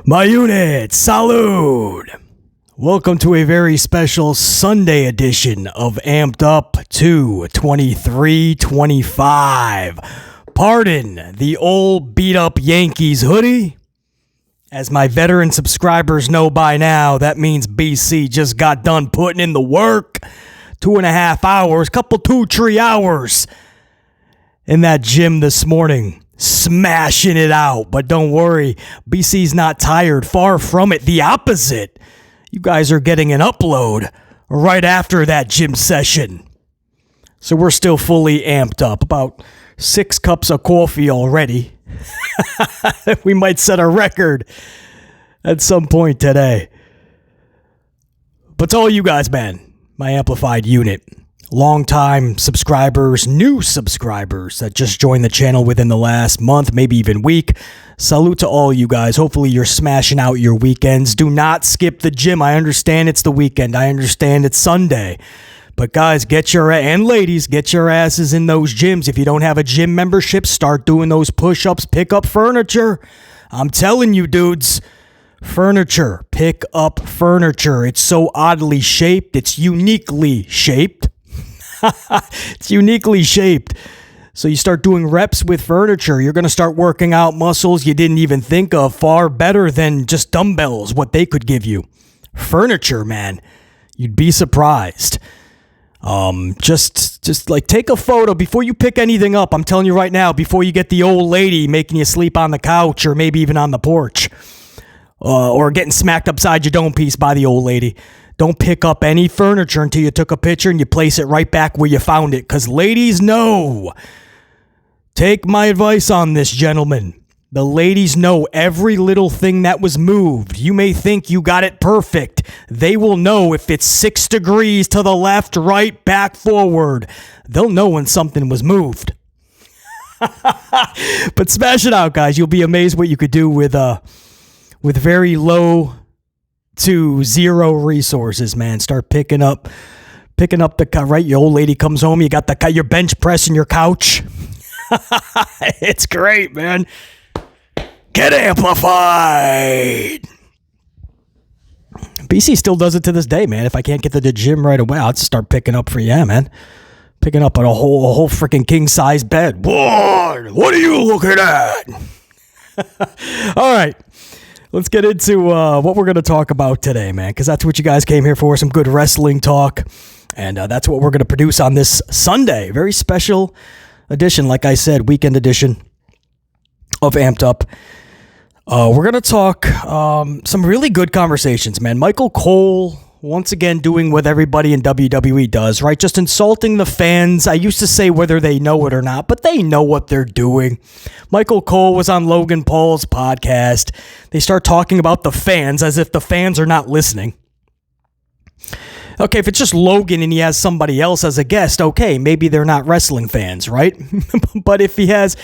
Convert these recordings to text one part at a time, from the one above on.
My unit, salute! Welcome to a very special Sunday edition of Amped Up to 2325. Pardon the old beat-up Yankees hoodie. As my veteran subscribers know by now, that means BC just got done putting in the work. 2.5 hours, 3 hours in that gym this morning. Smashing it out. But don't worry, BC's not tired. Far from it. The opposite. You guys are getting an upload right after that gym session. So we're still fully amped up. About 6 cups of coffee already. We might set a record at some point today. But to all you guys, man, my amplified unit, long-time subscribers, new subscribers that just joined the channel within the last month, maybe even week, salute to all you guys. Hopefully you're smashing out your weekends. Do not skip the gym. I understand it's the weekend. I understand it's Sunday. But guys, and ladies, get your asses in those gyms. If you don't have a gym membership, start doing those push-ups. Pick up furniture. I'm telling you, dudes. Furniture. Pick up furniture. It's so oddly shaped. It's uniquely shaped. It's uniquely shaped. So you start doing reps with furniture. You're going to start working out muscles you didn't even think of. Far better than just dumbbells, what they could give you. Furniture, man. You'd be surprised. Just like take a photo before you pick anything up. I'm telling you right now, before you get the old lady making you sleep on the couch or maybe even on the porch, or getting smacked upside your dome piece by the old lady. Don't pick up any furniture until you took a picture and you place it right back where you found it. Because ladies know. Take my advice on this, gentlemen. The ladies know every little thing that was moved. You may think you got it perfect. They will know if it's 6 degrees to the left, right, back, forward. They'll know when something was moved. But smash it out, guys. You'll be amazed what you could do with very low to zero resources, man. Start picking up the right. Your old lady comes home. You got your bench press and your couch. It's great, man. Get amplified. BC still does it to this day, man. If I can't get to the gym right away, I'll just start picking up man. Picking up a whole freaking king size bed. What are you looking at? All right. Let's get into what we're going to talk about today, man, because that's what you guys came here for, some good wrestling talk, and that's what we're going to produce on this Sunday. Very special edition, like I said, weekend edition of Amped Up. We're going to talk some really good conversations, man. Michael Cole, once again, doing what everybody in WWE does, right? Just insulting the fans. I used to say whether they know it or not, but they know what they're doing. Michael Cole was on Logan Paul's podcast. They start talking about the fans as if the fans are not listening. Okay, if it's just Logan and he has somebody else as a guest, okay, maybe they're not wrestling fans, right? But if he has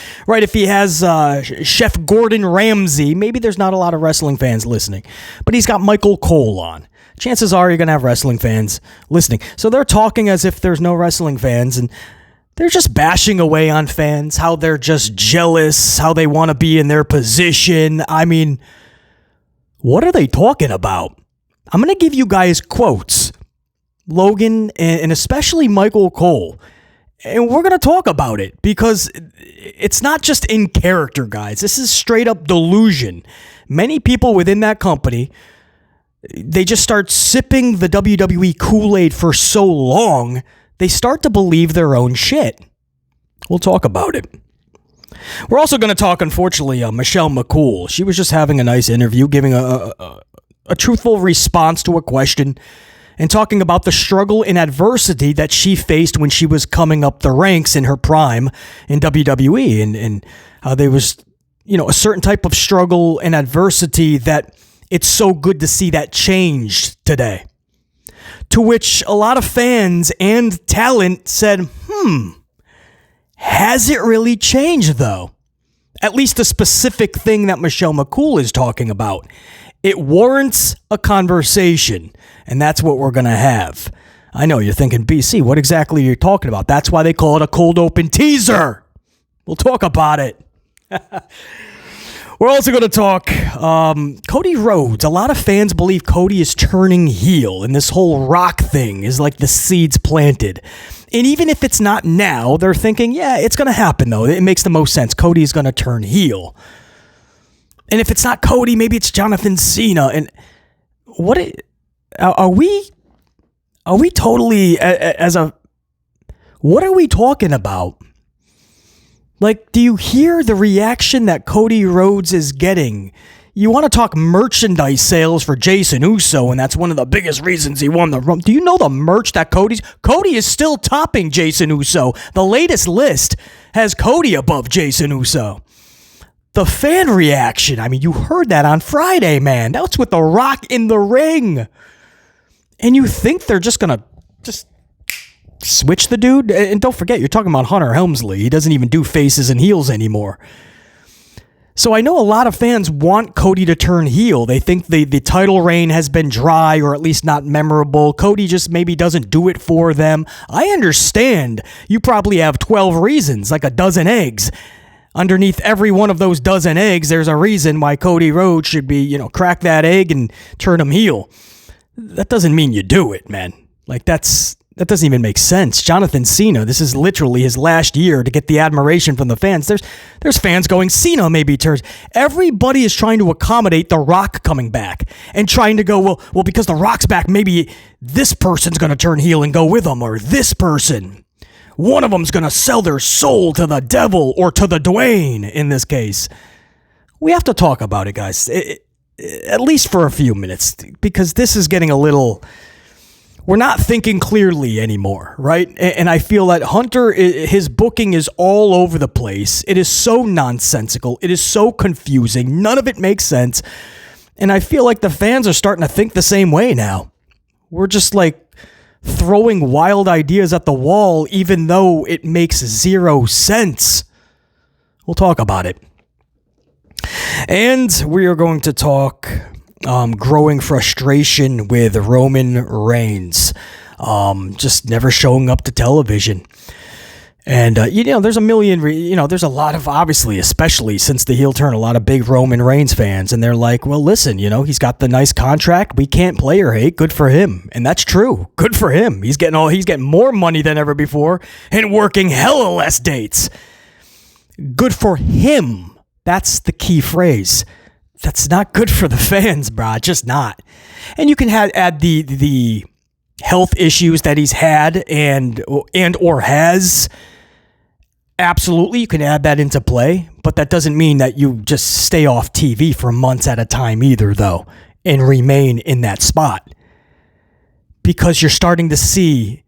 Chef Gordon Ramsay, maybe there's not a lot of wrestling fans listening. But he's got Michael Cole on. Chances are you're going to have wrestling fans listening. So they're talking as if there's no wrestling fans, and they're just bashing away on fans, how they're just jealous, how they want to be in their position. I mean, what are they talking about? I'm going to give you guys quotes. Logan and especially Michael Cole. And we're going to talk about it because it's not just in character, guys. This is straight up delusion. Many people within that company, they just start sipping the WWE Kool-Aid for so long, they start to believe their own shit. We'll talk about it. We're also going to talk, unfortunately, Michelle McCool. She was just having a nice interview, giving a truthful response to a question, and talking about the struggle and adversity that she faced when she was coming up the ranks in her prime in WWE, and how there was, a certain type of struggle and adversity that it's so good to see that changed today. To which a lot of fans and talent said, has it really changed though? At least the specific thing that Michelle McCool is talking about. It warrants a conversation, and that's what we're going to have. I know you're thinking, BC, what exactly are you talking about? That's why they call it a cold open teaser. We'll talk about it. We're also going to talk Cody Rhodes. A lot of fans believe Cody is turning heel, and this whole Rock thing is like the seeds planted. And even if it's not now, they're thinking, yeah, it's going to happen, though. It makes the most sense. Cody's going to turn heel. And if it's not Cody, maybe it's Jonathan Cena. And are we totally, what are we talking about? Like, do you hear the reaction that Cody Rhodes is getting? You want to talk merchandise sales for Jason Uso, and that's one of the biggest reasons he won the Rumble. Do you know the merch that Cody is still topping Jason Uso? The latest list has Cody above Jason Uso. The fan reaction, I mean, you heard that on Friday, man. That's with The Rock in the ring. And you think they're just going to switch the dude? And don't forget, you're talking about Hunter Helmsley. He doesn't even do faces and heels anymore. So I know a lot of fans want Cody to turn heel. They think the title reign has been dry or at least not memorable. Cody just maybe doesn't do it for them. I understand. You probably have 12 reasons, like a dozen eggs. Underneath every one of those dozen eggs, there's a reason why Cody Rhodes should be, crack that egg and turn him heel. That doesn't mean you do it, man. Like, that doesn't even make sense. Jonathan Cena, this is literally his last year to get the admiration from the fans. There's fans going, Cena maybe turns. Everybody is trying to accommodate The Rock coming back and trying to go, well, because The Rock's back, maybe this person's going to turn heel and go with him, or this person. One of them's going to sell their soul to the devil, or to the Dwayne in this case. We have to talk about it, guys, at least for a few minutes, because this is getting a little... We're not thinking clearly anymore, right? And I feel that Hunter, his booking is all over the place. It is so nonsensical. It is so confusing. None of it makes sense. And I feel like the fans are starting to think the same way now. We're just like throwing wild ideas at the wall, even though it makes zero sense. We'll talk about it. And we are going to talk... growing frustration with Roman Reigns, just never showing up to television. And, there's a million, there's a lot of, obviously, especially since the heel turn, a lot of big Roman Reigns fans. And they're like, well, listen, he's got the nice contract. We can't play or hate. Good for him. And that's true. Good for him. He's getting more money than ever before and working hella less dates. Good for him. That's the key phrase. That's not good for the fans, bro. Just not. And you can add the health issues that he's had and or has. Absolutely, you can add that into play. But that doesn't mean that you just stay off TV for months at a time either, though, and remain in that spot. Because you're starting to see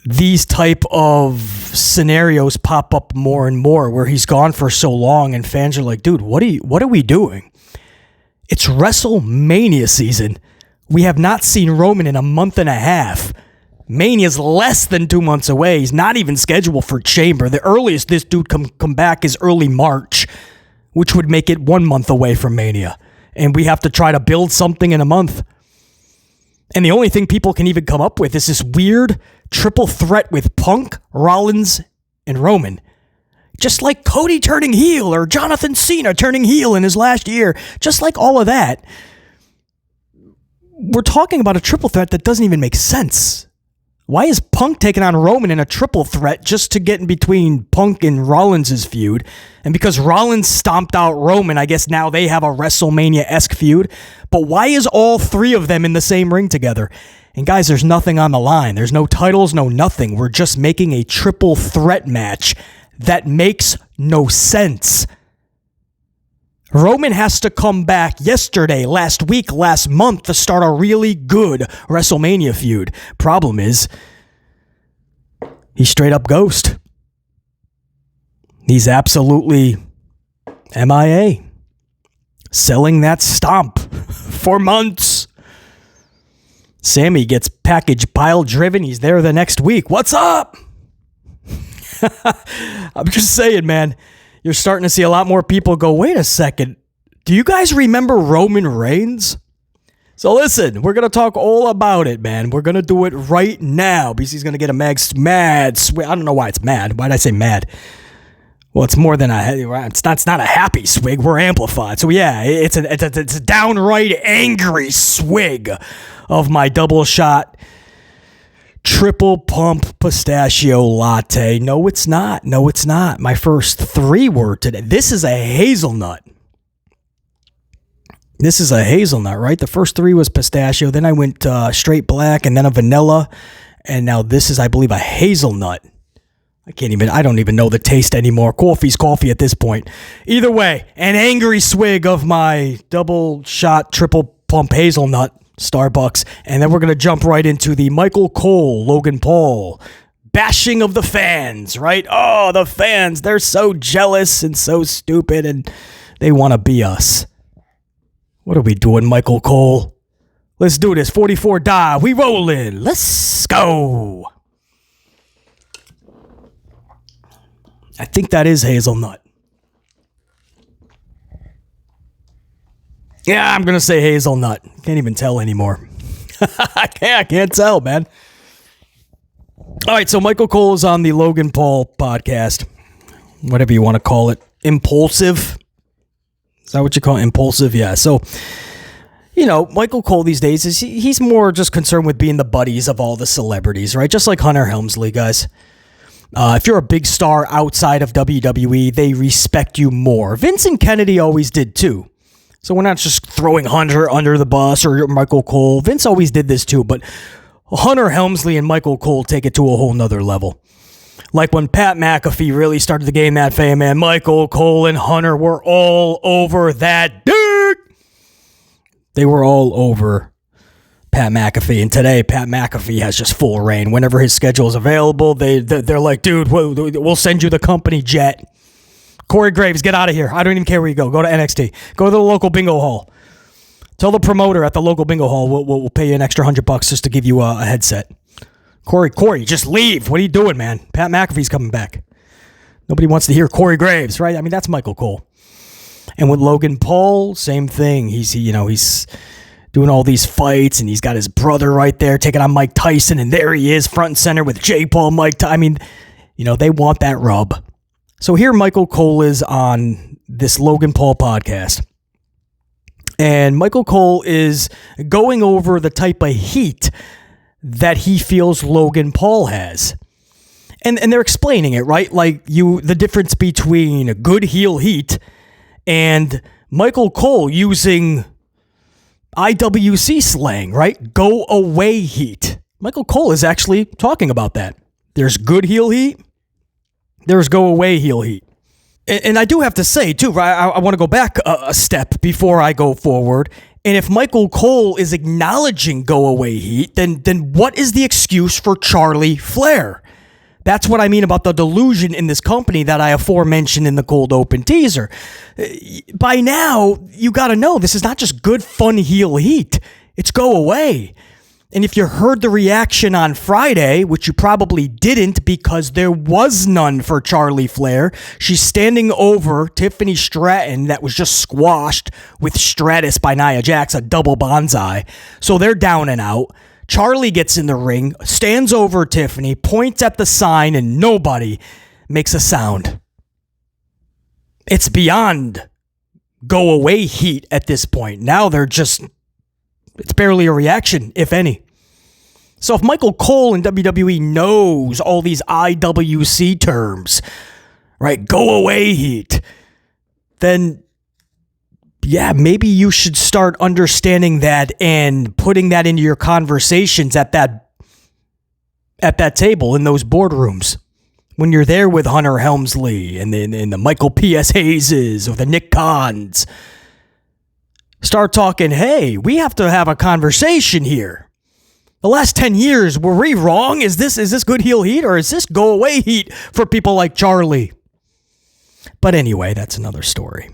these type of scenarios pop up more and more where he's gone for so long and fans are like, dude, what are we doing? It's WrestleMania season. We have not seen Roman in a month and a half. Mania's less than 2 months away. He's not even scheduled for Chamber. The earliest this dude come back is early March, which would make it 1 month away from Mania. And we have to try to build something in a month. And the only thing people can even come up with is this weird triple threat with Punk, Rollins, and Roman. Just like Cody turning heel or Jonathan Cena turning heel in his last year. Just like all of that. We're talking about a triple threat that doesn't even make sense. Why is Punk taking on Roman in a triple threat just to get in between Punk and Rollins' feud? And because Rollins stomped out Roman, I guess now they have a WrestleMania-esque feud. But why is all three of them in the same ring together? And guys, there's nothing on the line. There's no titles, no nothing. We're just making a triple threat match that makes no sense. Roman has to come back yesterday, last week, last month to start a really good WrestleMania feud. Problem is, he's straight up ghost. He's absolutely MIA. Selling that stomp for months. Sammy gets package pile driven. He's there the next week. What's up? I'm just saying, man. You're starting to see a lot more people go, wait a second, do you guys remember Roman Reigns? So listen, we're going to talk all about it, man. We're going to do it right now. BC's going to get a mad I don't know why it's mad. Why did I say mad? Well, it's more than it's not a happy swig. We're amplified. So yeah, it's a downright angry swig of my double shot triple pump pistachio latte. No, it's not. No, it's not. My first 3 were today. This is a hazelnut. This is a hazelnut, right? The first 3 was pistachio. Then I went straight black and then a vanilla. And now this is, I believe, a hazelnut. I don't even know the taste anymore. Coffee's coffee at this point. Either way, an angry swig of my double shot, triple pump hazelnut, Starbucks. And then we're going to jump right into the Michael Cole, Logan Paul bashing of the fans, right? Oh, the fans, they're so jealous and so stupid and they want to be us. What are we doing, Michael Cole? Let's do this. 44 die. We rolling. Let's go. I think that is hazelnut. Yeah, I'm going to say hazelnut. Can't even tell anymore. I can't tell, man. All right, so Michael Cole is on the Logan Paul podcast. Whatever you want to call it. Impulsive. Is that what you call it? Impulsive? Yeah, so... Michael Cole these days, he's more just concerned with being the buddies of all the celebrities, right? Just like Hunter Helmsley, guys. If you're a big star outside of WWE, they respect you more. Vincent Kennedy always did too. So we're not just throwing Hunter under the bus or Michael Cole. Vince always did this too, but Hunter Helmsley and Michael Cole take it to a whole nother level. Like when Pat McAfee really started to gain that fame, man, Michael Cole and Hunter were all over that dude. They were all over Pat McAfee, and today Pat McAfee has just full reign. Whenever his schedule is available, they're like, dude, we'll send you the company jet. Corey Graves, get out of here. I don't even care where you go. Go to NXT. Go to the local bingo hall. Tell the promoter at the local bingo hall we'll pay you an extra $100 just to give you a headset. Corey, just leave. What are you doing, man? Pat McAfee's coming back. Nobody wants to hear Corey Graves, right? I mean, that's Michael Cole. And with Logan Paul, same thing. He's doing all these fights, and he's got his brother right there taking on Mike Tyson, and there he is, front and center with Jake Paul, I mean, they want that rub. So here Michael Cole is on this Logan Paul podcast, and Michael Cole is going over the type of heat that he feels Logan Paul has. And they're explaining it, right? Like the difference between good heel heat and Michael Cole using IWC slang, right? Go away heat. Michael Cole is actually talking about that. There's good heel heat. There's go away heel heat. And I do have to say, too, right, I want to go back a step before I go forward. And if Michael Cole is acknowledging go away heat, then what is the excuse for Charlie Flair? That's what I mean about the delusion in this company that I aforementioned in the cold open teaser. By now, you got to know this is not just good, fun heel heat. It's go away. And if you heard the reaction on Friday, which you probably didn't because there was none for Charlie Flair, she's standing over Tiffany Stratton that was just squashed with Stratus by Nia Jax, a double bonsai. So they're down and out. Charlie gets in the ring, stands over Tiffany, points at the sign, and nobody makes a sound. It's beyond go away heat at this point. Now it's barely a reaction, if any. So if Michael Cole in WWE knows all these IWC terms, right, go away heat, then yeah, maybe you should start understanding that and putting that into your conversations at that table in those boardrooms. When you're there with Hunter Helmsley and the Michael P.S. Hayeses or the Nick Khans, start talking, hey, we have to have a conversation here. The last 10 years, were we wrong? Is this good heel heat or is this go away heat for people like Charlie? But anyway, that's another story.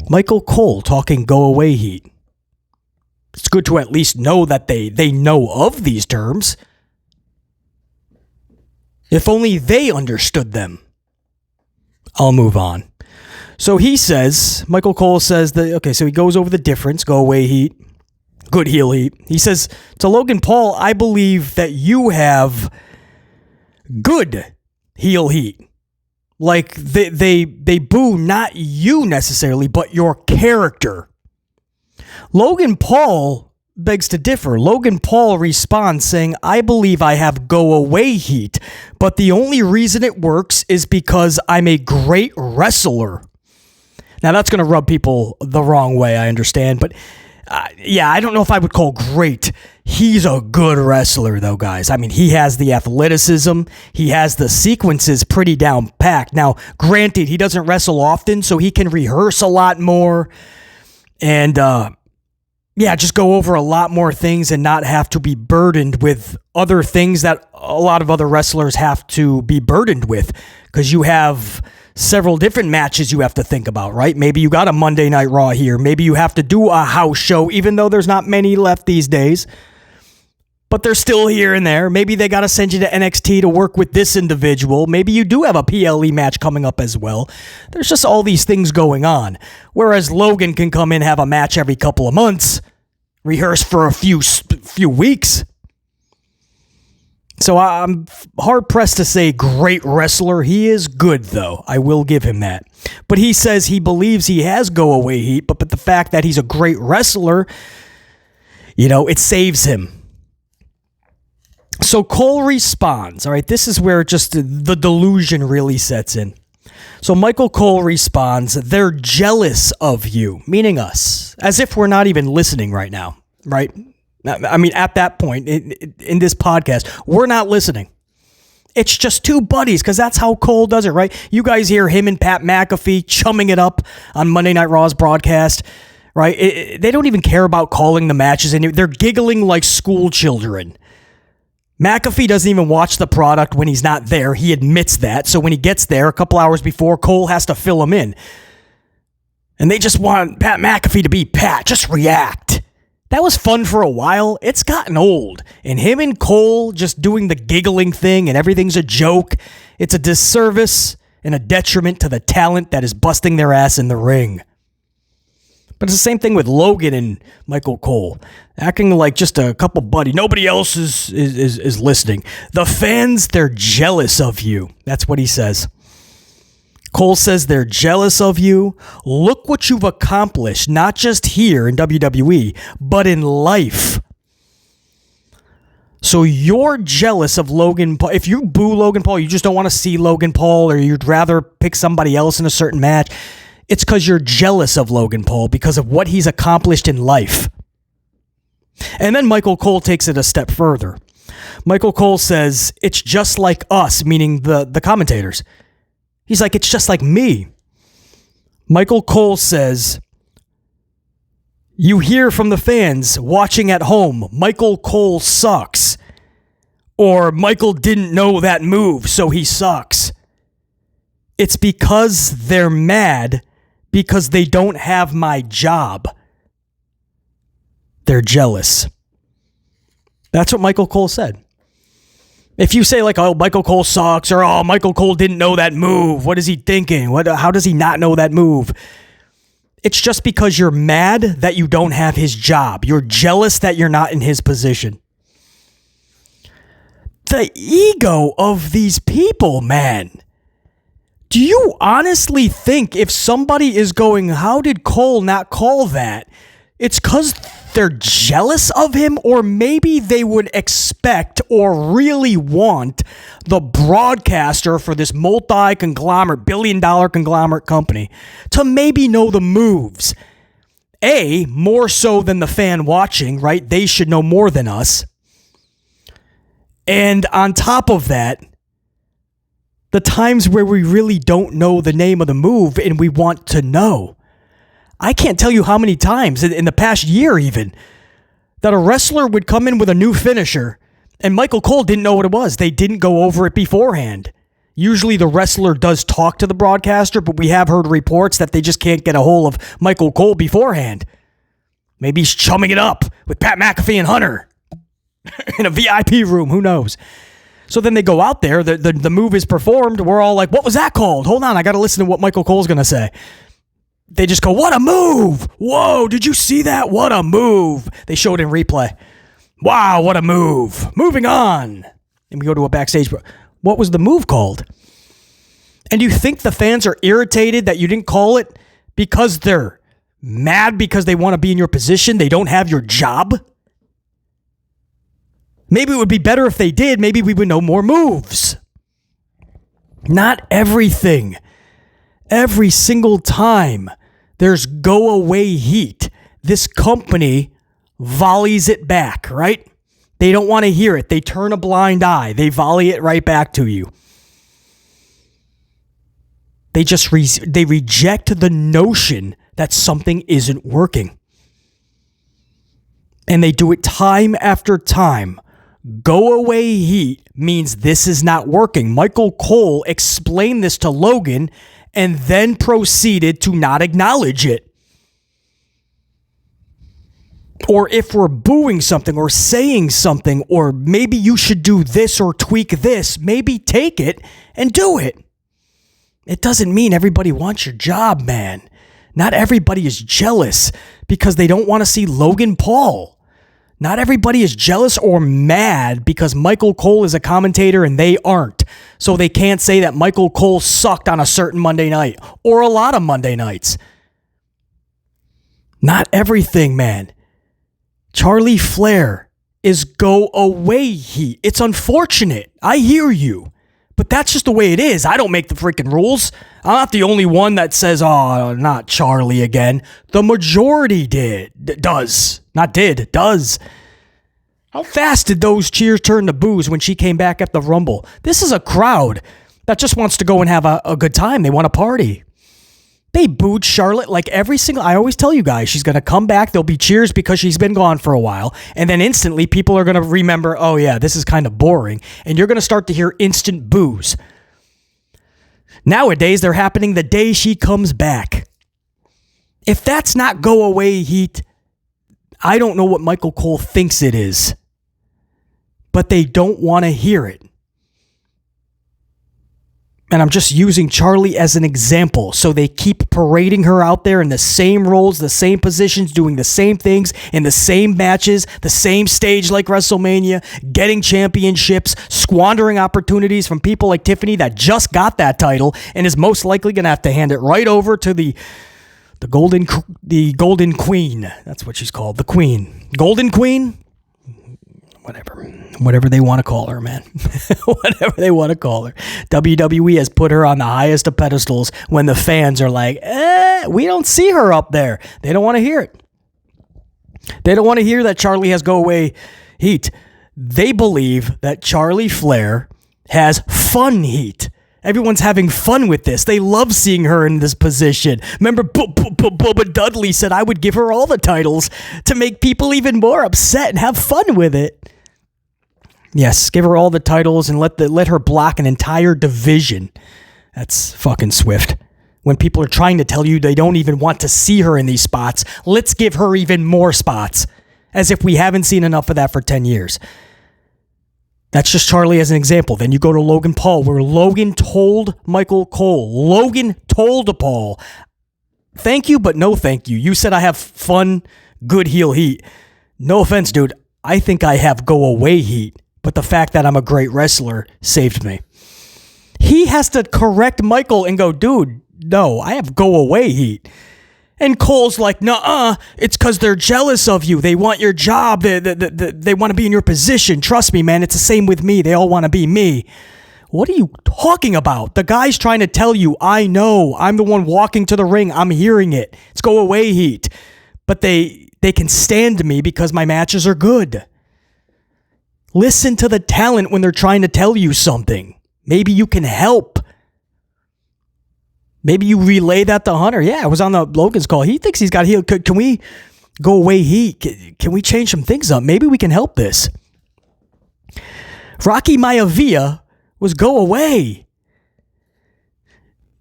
Michael Cole talking go away heat. It's good to at least know that they know of these terms. If only they understood them. I'll move on. So Michael Cole says so he goes over the difference, go away heat, good heel heat. He says to Logan Paul, I believe that you have good heel heat. Like they boo not you necessarily, but your character. Logan Paul begs to differ. Logan Paul responds saying, I believe I have go away heat, but the only reason it works is because I'm a great wrestler. Now that's going to rub people the wrong way, I understand, but I don't know if I would call great. He's a good wrestler, though, guys. I mean, he has the athleticism. He has the sequences pretty down packed. Now, granted, he doesn't wrestle often, so he can rehearse a lot more. And, just go over a lot more things and not have to be burdened with other things that a lot of other wrestlers have to be burdened with. Because you have several different matches you have to think about, right? Maybe you got a Monday Night Raw here. Maybe you have to do a house show, even though there's not many left these days. But they're still here and there. Maybe they got to send you to NXT to work with this individual. Maybe you do have a PLE match coming up as well. There's just all these things going on. Whereas Logan can come in, have a match every couple of months, rehearse for a few weeks. So I'm hard-pressed to say great wrestler. He is good, though. I will give him that. But he says he believes he has go-away heat, but the fact that he's a great wrestler, it saves him. So Cole responds. All right, this is where just the delusion really sets in. So Michael Cole responds, they're jealous of you, meaning us, as if we're not even listening right now, right? I mean, at that point in this podcast, we're not listening. It's just two buddies, because that's how Cole does it, right? You guys hear him and Pat McAfee chumming it up on Monday Night Raw's broadcast, right? They don't even care about calling the matches, and they're giggling like school children. McAfee doesn't even watch the product when he's not there. He admits that. So when he gets there a couple hours before, Cole has to fill him in. And they just want Pat McAfee to be Pat. Just react. That was fun for a while. It's gotten old. And him and Cole just doing the giggling thing and everything's a joke. It's a disservice and a detriment to the talent that is busting their ass in the ring. But it's the same thing with Logan and Michael Cole. Acting like just a couple buddies. Nobody else is listening. The fans, they're jealous of you. That's what he says. Cole says they're jealous of you. Look what you've accomplished, not just here in WWE, but in life. So you're jealous of Logan Paul. If you boo Logan Paul, you just don't want to see Logan Paul, or you'd rather pick somebody else in a certain match. It's because you're jealous of Logan Paul because of what he's accomplished in life. And then Michael Cole takes it a step further. Michael Cole says, it's just like us, meaning the commentators. He's like, it's just like me. Michael Cole says, you hear from the fans watching at home, Michael Cole sucks. Or Michael didn't know that move, so he sucks. It's because they're mad because they don't have my job. They're jealous. That's what Michael Cole said. If you say like, oh, Michael Cole sucks, or oh, Michael Cole didn't know that move, what is he thinking? How does he not know that move? It's just because you're mad that you don't have his job. You're jealous that you're not in his position. The ego of these people, man. Do you honestly think if somebody is going, how did Cole not call that? It's because they're jealous of him, or maybe they would expect or really want the broadcaster for this multi-conglomerate, billion-dollar conglomerate company to maybe know the moves. More so than the fan watching, right? They should know more than us. And on top of that, the times where we really don't know the name of the move and we want to know. I can't tell you how many times in the past year even that a wrestler would come in with a new finisher and Michael Cole didn't know what it was. They didn't go over it beforehand. Usually the wrestler does talk to the broadcaster, but we have heard reports that they just can't get a hold of Michael Cole beforehand. Maybe he's chumming it up with Pat McAfee and Hunter in a VIP room. Who knows? So then they go out there. The move is performed. We're all like, what was that called? Hold on. I got to listen to what Michael Cole's going to say. They just go, what a move. Whoa, did you see that? What a move. They show it in replay. Wow, what a move. Moving on. And we go to a backstage. What was the move called? And you think the fans are irritated that you didn't call it because they're mad because they want to be in your position? They don't have your job? Maybe it would be better if they did. Maybe we would know more moves. Not everything. Every single time there's go away heat, this company volleys it back, right? They don't want to hear it. They turn a blind eye. They volley it right back to you. They just they reject the notion that something isn't working. And they do it time after time. Go away heat means this is not working. Michael Cole explained this to Logan and then proceeded to not acknowledge it. Or if we're booing something or saying something, or maybe you should do this or tweak this, maybe take it and do it. It doesn't mean everybody wants your job, man. Not everybody is jealous because they don't want to see Logan Paul. Not everybody is jealous or mad because Michael Cole is a commentator and they aren't. So they can't say that Michael Cole sucked on a certain Monday night or a lot of Monday nights. Not everything, man. Charlie Flair is go away heat. It's unfortunate. I hear you. But that's just the way it is. I don't make the freaking rules. I'm not the only one that says, oh, not Charlie again. The majority does. Not did, does. How fast did those cheers turn to boos when she came back at the Rumble? This is a crowd that just wants to go and have a good time. They want to party. They booed Charlotte like every single... I always tell you guys, she's going to come back. There'll be cheers because she's been gone for a while. And then instantly, people are going to remember, oh yeah, this is kind of boring. And you're going to start to hear instant boos. Nowadays, they're happening the day she comes back. If that's not go away heat, I don't know what Michael Cole thinks it is. But they don't want to hear it. And I'm just using Charlie as an example. So they keep parading her out there in the same roles, the same positions, doing the same things in the same matches, the same stage like WrestleMania, getting championships, squandering opportunities from people like Tiffany that just got that title and is most likely going to have to hand it right over to the golden queen. That's what she's called. The queen. Golden queen? Whatever they want to call her, man. Whatever they want to call her. WWE has put her on the highest of pedestals when the fans are like, we don't see her up there. They don't want to hear it. They don't want to hear that Charlie has go away heat. They believe that Charlie Flair has fun heat. Everyone's having fun with this. They love seeing her in this position. Remember, Bubba Dudley said I would give her all the titles to make people even more upset and have fun with it. Yes, give her all the titles and let her block an entire division. That's fucking swift. When people are trying to tell you they don't even want to see her in these spots, let's give her even more spots. As if we haven't seen enough of that for 10 years. That's just Charlie as an example. Then you go to Logan Paul, where Logan told Michael Cole. Logan told Paul, thank you, but no thank you. You said I have fun, good heel heat. No offense, dude. I think I have go away heat. But the fact that I'm a great wrestler saved me. He has to correct Michael and go, dude, no, I have go away heat. And Cole's like, nuh-uh, it's because they're jealous of you. They want your job. They want to be in your position. Trust me, man, it's the same with me. They all want to be me. What are you talking about? The guy's trying to tell you, I know. I'm the one walking to the ring. I'm hearing it. It's go away heat. But they can stand me because my matches are good. Listen to the talent when they're trying to tell you something. Maybe you can help. Maybe you relay that to Hunter. Yeah, I was on the Logan's call. He thinks he's got heel. Can we go away heat? Can we change some things up? Maybe we can help this. Rocky Maivia was go away.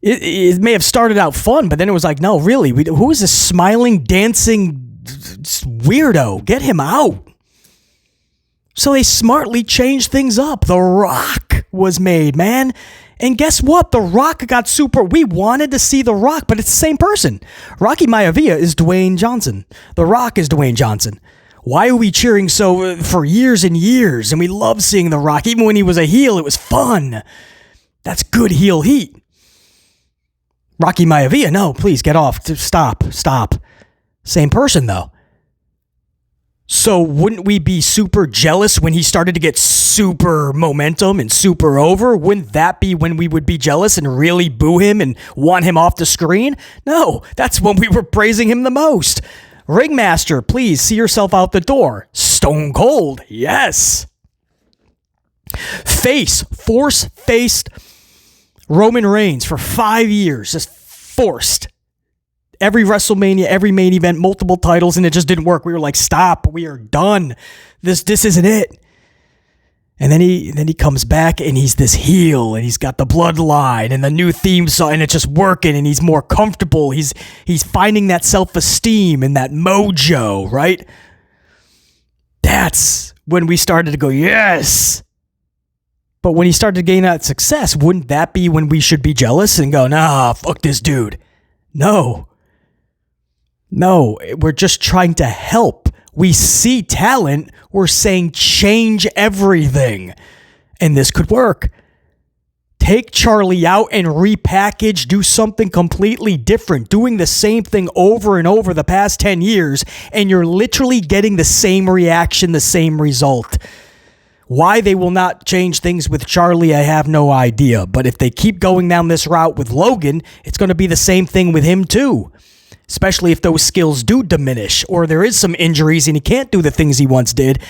It may have started out fun, but then it was like, no, really, who is this smiling, dancing weirdo? Get him out. So they smartly changed things up. The Rock was made, man. And guess what? The Rock got super... We wanted to see The Rock, but it's the same person. Rocky Maivia is Dwayne Johnson. The Rock is Dwayne Johnson. Why are we cheering so for years and years? And we love seeing The Rock. Even when he was a heel, it was fun. That's good heel heat. Rocky Maivia, no, please get off. Stop. Same person, though. So wouldn't we be super jealous when he started to get super momentum and super over? Wouldn't that be when we would be jealous and really boo him and want him off the screen? No, that's when we were praising him the most. Ringmaster, please see yourself out the door. Stone Cold, yes. Force-faced Roman Reigns for 5 years, just forced. Every WrestleMania, every main event, multiple titles, and it just didn't work. We were like, stop, we are done. This isn't it. And then he comes back and he's this heel and he's got the bloodline and the new theme song and it's just working and he's more comfortable. He's finding that self-esteem and that mojo, right? That's when we started to go, yes. But when he started to gain that success, wouldn't that be when we should be jealous and go, nah, fuck this dude? No, we're just trying to help. We see talent. We're saying change everything. And this could work. Take Charlie out and repackage, do something completely different, doing the same thing over and over the past 10 years, and you're literally getting the same reaction, the same result. Why they will not change things with Charlie, I have no idea. But if they keep going down this route with Logan, it's going to be the same thing with him too. Especially if those skills do diminish or there is some injuries and he can't do the things he once did.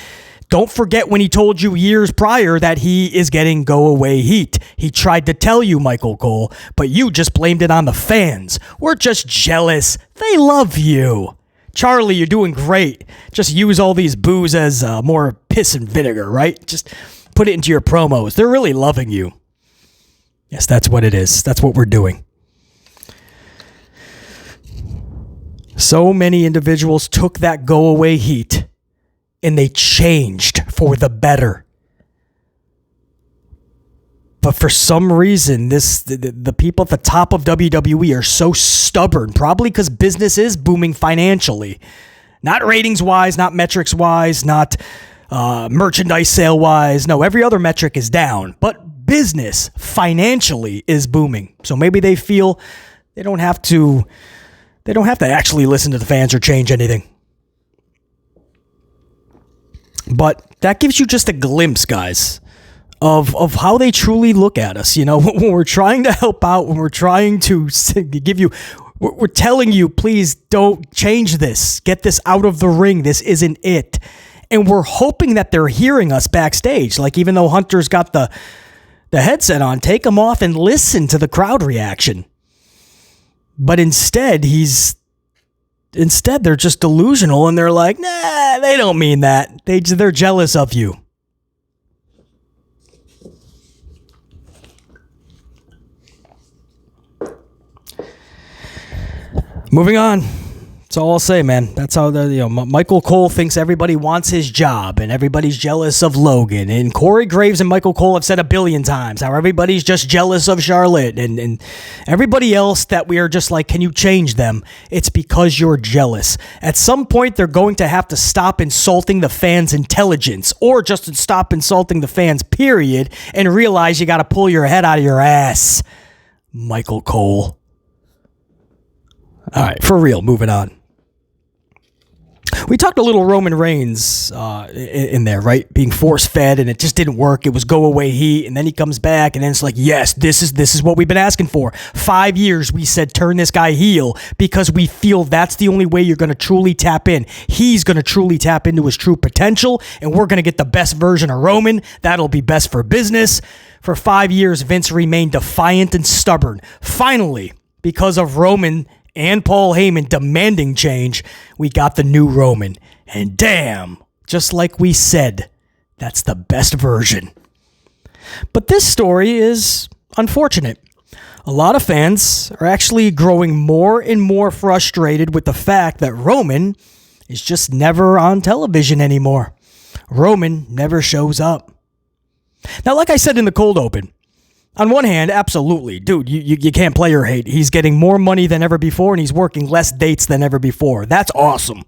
Don't forget when he told you years prior that he is getting go-away heat. He tried to tell you, Michael Cole, but you just blamed it on the fans. We're just jealous. They love you. Charlie, you're doing great. Just use all these boos as more piss and vinegar, right? Just put it into your promos. They're really loving you. Yes, that's what it is. That's what we're doing. So many individuals took that go-away heat and they changed for the better. But for some reason, the people at the top of WWE are so stubborn, probably because business is booming financially. Not ratings-wise, not metrics-wise, not merchandise sale-wise. No, every other metric is down. But business financially is booming. So maybe they feel they don't have to actually listen to the fans or change anything. But that gives you just a glimpse, guys, of how they truly look at us. You know, when we're trying to help out, when we're trying to give you, we're telling you, please don't change this. Get this out of the ring. This isn't it. And we're hoping that they're hearing us backstage. Like, even though Hunter's got the headset on, take them off and listen to the crowd reaction. But instead, they're just delusional and they're like, nah, they don't mean that. They're jealous of you. Moving on. That's all I'll say, man. That's how Michael Cole thinks everybody wants his job and everybody's jealous of Logan. And Corey Graves and Michael Cole have said a billion times how everybody's just jealous of Charlotte and everybody else that we are just like, can you change them? It's because you're jealous. At some point, they're going to have to stop insulting the fans' intelligence or just stop insulting the fans, period, and realize you got to pull your head out of your ass, Michael Cole. All right, for real, moving on. We talked a little Roman Reigns in there, right? Being force-fed, and it just didn't work. It was go-away heat, and then he comes back, and then it's like, yes, this is what we've been asking for. 5 years, we said, turn this guy heel, because we feel that's the only way you're going to truly tap in. He's going to truly tap into his true potential, and we're going to get the best version of Roman. That'll be best for business. For 5 years, Vince remained defiant and stubborn. Finally, because of Roman and Paul Heyman demanding change, we got the new Roman. And damn, just like we said, that's the best version. But this story is unfortunate. A lot of fans are actually growing more and more frustrated with the fact that Roman is just never on television anymore. Roman never shows up. Now, like I said in the cold open, on one hand, absolutely. Dude, you can't player hate. He's getting more money than ever before, and he's working less dates than ever before. That's awesome.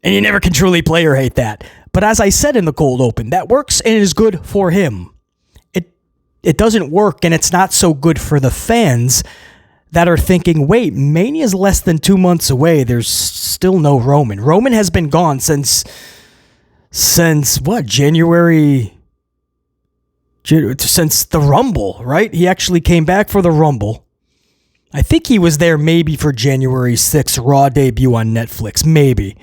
And you never can truly player hate that. But as I said in the cold open, that works and is good for him. It doesn't work, and it's not so good for the fans that are thinking, wait, Mania's less than 2 months away. There's still no Roman. Roman has been gone since what, January? Since the Rumble, right? He actually came back for the Rumble. I think he was there maybe for January 6th Raw debut on Netflix, maybe.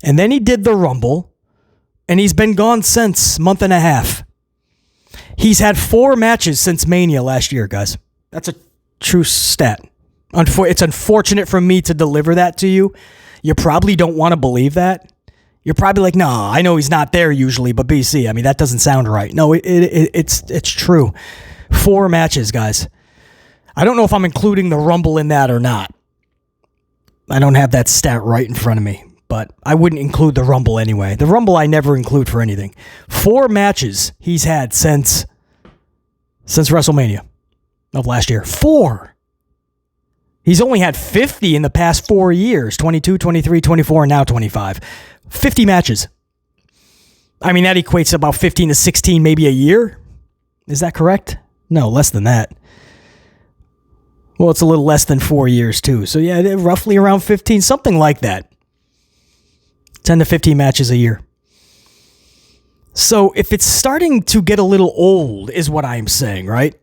And then he did the Rumble, and he's been gone since, month and a half. He's had 4 matches since Mania last year, guys. That's a true stat. It's unfortunate for me to deliver that to you. You probably don't want to believe that. You're probably like, no, I know he's not there usually, but BC, I mean, that doesn't sound right. No, it's true. 4 matches, guys. I don't know if I'm including the Rumble in that or not. I don't have that stat right in front of me, but I wouldn't include the Rumble anyway. The Rumble I never include for anything. 4 matches he's had since WrestleMania of last year. 4. He's only had 50 in the past 4 years. 22, 23, 24, and now 25. 50 matches. I mean, that equates to about 15 to 16 maybe a year. Is that correct? No, less than that. Well, it's a little less than 4 years, too. So, yeah, roughly around 15, something like that. 10 to 15 matches a year. So, if it's starting to get a little old, is what I'm saying, right?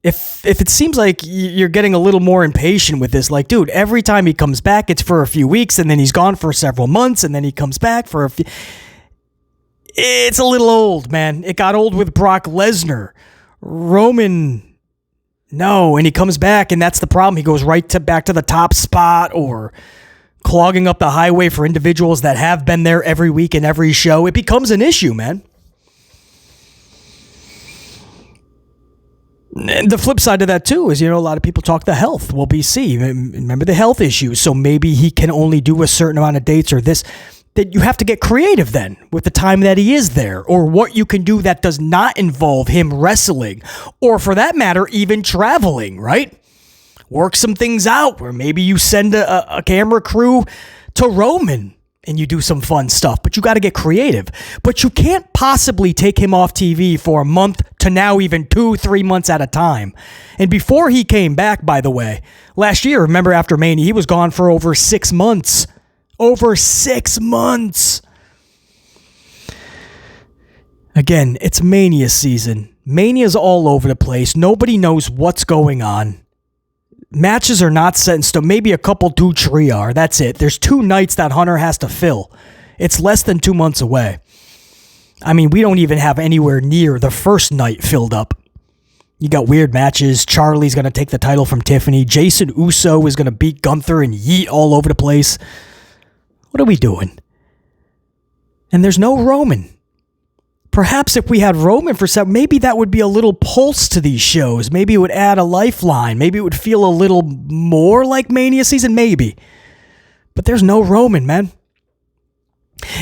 If it seems like you're getting a little more impatient with this, like, dude, every time he comes back, it's for a few weeks, and then he's gone for several months, and then he comes back for a few... It's a little old, man. It got old with Brock Lesnar. Roman... No, and he comes back, and that's the problem. He goes back to the top spot or clogging up the highway for individuals that have been there every week and every show. It becomes an issue, man. And the flip side of that, too, is, a lot of people talk the health. Well, BC, remember the health issues, so maybe he can only do a certain amount of dates or this. That you have to get creative then with the time that he is there, or what you can do that does not involve him wrestling, or for that matter, even traveling, right? Work some things out where maybe you send a camera crew to Roman and you do some fun stuff, but you got to get creative. But you can't possibly take him off TV for a month to now even 2-3 months at a time. And before he came back, by the way, last year, remember after Mania, he was gone for over 6 months. Over 6 months. Again, it's Mania season. Mania's all over the place. Nobody knows what's going on. Matches are not set in stone. Maybe a couple 2-3 are. That's it. There's 2 nights that Hunter has to fill. It's less than 2 months away. I mean, we don't even have anywhere near the first night filled up. You got weird matches. Charlie's going to take the title from Tiffany. Jason Uso is going to beat Gunther and yeet all over the place. What are we doing? And there's no Roman. Perhaps if we had Roman for some, maybe that would be a little pulse to these shows. Maybe it would add a lifeline. Maybe it would feel a little more like Mania season. Maybe. But there's no Roman, man.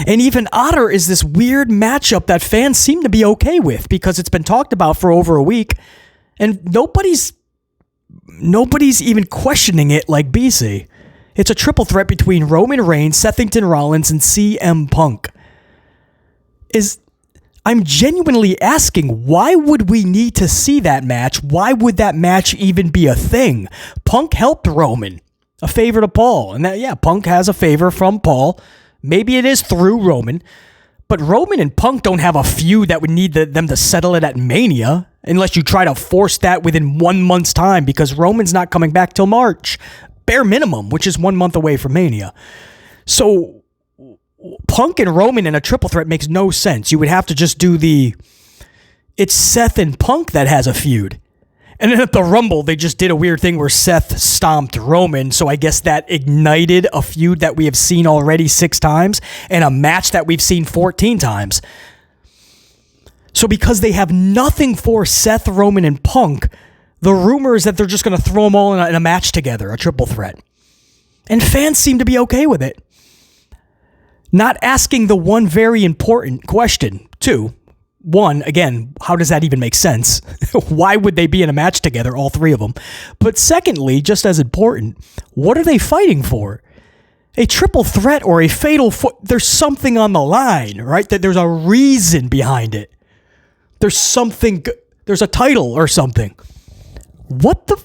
And even odder is this weird matchup that fans seem to be okay with because it's been talked about for over a week. And nobody's even questioning it like BC. It's a triple threat between Roman Reigns, Sethington Rollins, and CM Punk. I'm genuinely asking, why would we need to see that match? Why would that match even be a thing? Punk helped Roman, a favor to Paul. And Punk has a favor from Paul. Maybe it is through Roman. But Roman and Punk don't have a feud that would need them to settle it at Mania, unless you try to force that within 1 month's time, because Roman's not coming back till March. Bare minimum, which is 1 month away from Mania. So Punk and Roman in a triple threat makes no sense. You would have to just do it's Seth and Punk that has a feud. And then at the Rumble, they just did a weird thing where Seth stomped Roman. So I guess that ignited a feud that we have seen already 6 times and a match that we've seen 14 times. So because they have nothing for Seth, Roman, and Punk, the rumor is that they're just going to throw them all in a match together, a triple threat. And fans seem to be okay with it. Not asking the one very important question, 2. 1, again, how does that even make sense? Why would they be in a match together, all 3 of them? But secondly, just as important, what are they fighting for? A triple threat or a fatal there's something on the line, right? That there's a reason behind it. There's a title or something. What the...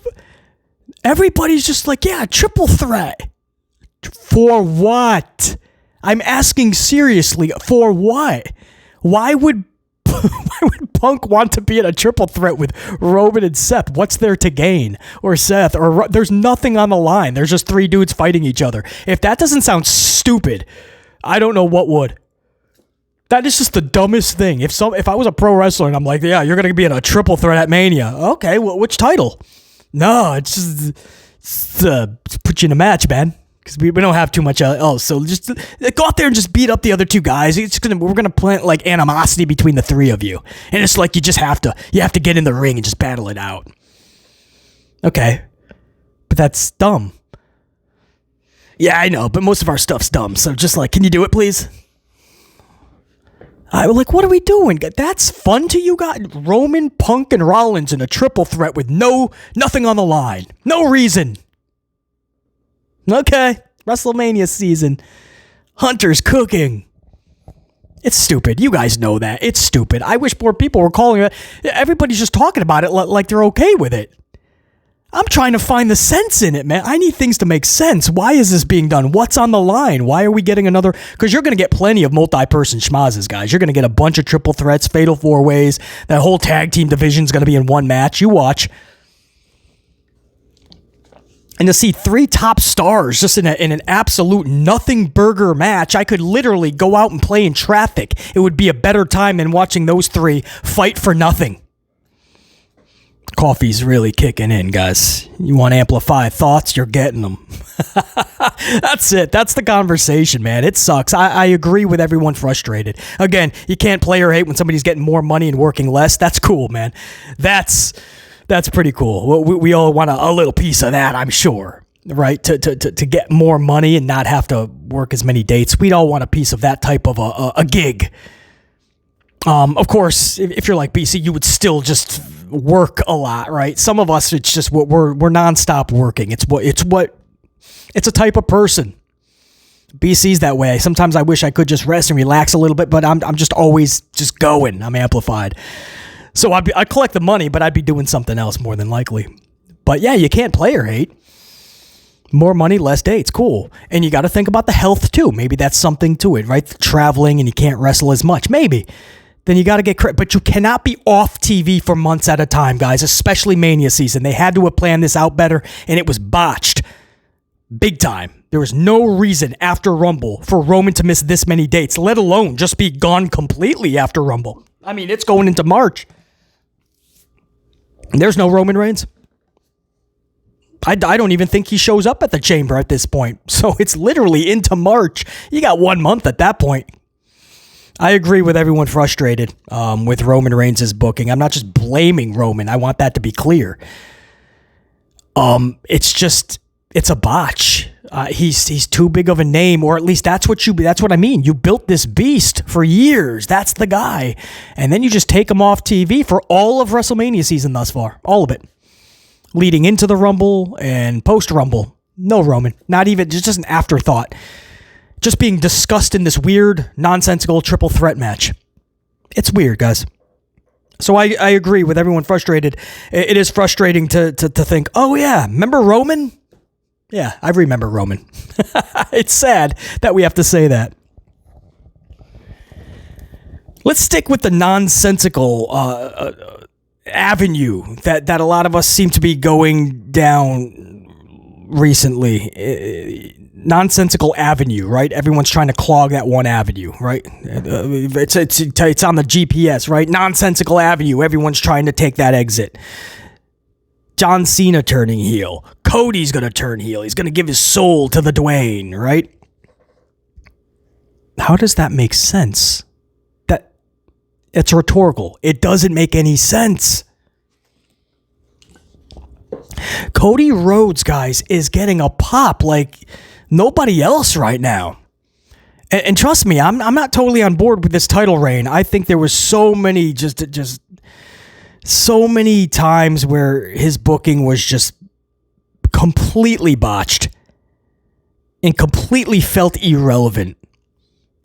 Everybody's just like, yeah, triple threat. For what? I'm asking seriously, for what? Why would Punk want to be in a triple threat with Roman and Seth? What's there to gain? Or Seth? Or there's nothing on the line. There's just three dudes fighting each other. If that doesn't sound stupid, I don't know what would. That is just the dumbest thing. If I was a pro wrestler and I'm like, yeah, you're going to be in a triple threat at Mania. Okay, well, which title? No, it's just put you in a match, man. Because we don't have too much else. So just go out there and just beat up the other two guys. We're gonna plant like animosity between the three of you. And it's like you have to get in the ring and just battle it out. Okay. But that's dumb. Yeah, I know, but most of our stuff's dumb. So just like, can you do it, please? Like, what are we doing? That's fun to you guys? Roman, Punk, and Rollins in a triple threat with nothing on the line. No reason. Okay, WrestleMania season. Hunter's cooking. It's stupid. You guys know that. It's stupid. I wish more people were calling it. Everybody's just talking about it like they're okay with it. I'm trying to find the sense in it, man. I need things to make sense. Why is this being done? What's on the line? Why are we getting another? Because you're going to get plenty of multi-person schmazes, guys. You're going to get a bunch of triple threats, fatal four-ways. That whole tag team division is going to be in one match. You watch. And to see three top stars just in an absolute nothing burger match, I could literally go out and play in traffic. It would be a better time than watching those three fight for nothing. Coffee's really kicking in, guys. You want to amplify thoughts? You're getting them. That's it. That's the conversation, man. It sucks. I agree with everyone frustrated. Again, you can't play or hate when somebody's getting more money and working less. That's cool, man. That's pretty cool. We all want a little piece of that, I'm sure, right? To get more money and not have to work as many dates. We'd all want a piece of that type of a gig. Of course, if you're like BC, you would still just work a lot, right? Some of us, it's just we're nonstop working. It's a type of person. BC's that way. Sometimes I wish I could just rest and relax a little bit, but I'm just always just going. I'm amplified. So I'd collect the money, but I'd be doing something else more than likely. But yeah, you can't play or hate. More money, less dates. Cool. And you got to think about the health too. Maybe that's something to it, right? Traveling and you can't wrestle as much. Maybe. Then you got to get credit. But you cannot be off TV for months at a time, guys, especially Mania season. They had to have planned this out better, and it was botched. Big time. There was no reason after Rumble for Roman to miss this many dates, let alone just be gone completely after Rumble. I mean, it's going into March. There's no Roman Reigns. I don't even think he shows up at the Chamber at this point. So it's literally into March. You got 1 month at that point. I agree with everyone frustrated with Roman Reigns' booking. I'm not just blaming Roman. I want that to be clear. It's a botch. He's too big of a name, or at least that's what I mean. You built this beast for years. That's the guy. And then you just take him off TV for all of WrestleMania season thus far. All of it. Leading into the Rumble and post-Rumble. No Roman. Not even, just an afterthought. Just being discussed in this weird, nonsensical triple threat match. It's weird, guys. So I agree with everyone frustrated. It is frustrating to think, oh yeah, remember Roman? Yeah, I remember Roman. It's sad that we have to say that. Let's stick with the nonsensical avenue that a lot of us seem to be going down recently. Nonsensical avenue, right? Everyone's trying to clog that one avenue, right? It's on the GPS, right? Nonsensical avenue. Everyone's trying to take that exit. John Cena turning heel. Cody's going to turn heel. He's going to give his soul to the Dwayne, right? How does that make sense? It's rhetorical. It doesn't make any sense. Cody Rhodes, guys, is getting a pop like nobody else right now. And trust me, I'm not totally on board with this title reign. I think there was so many just so many times where his booking was just completely botched and completely felt irrelevant.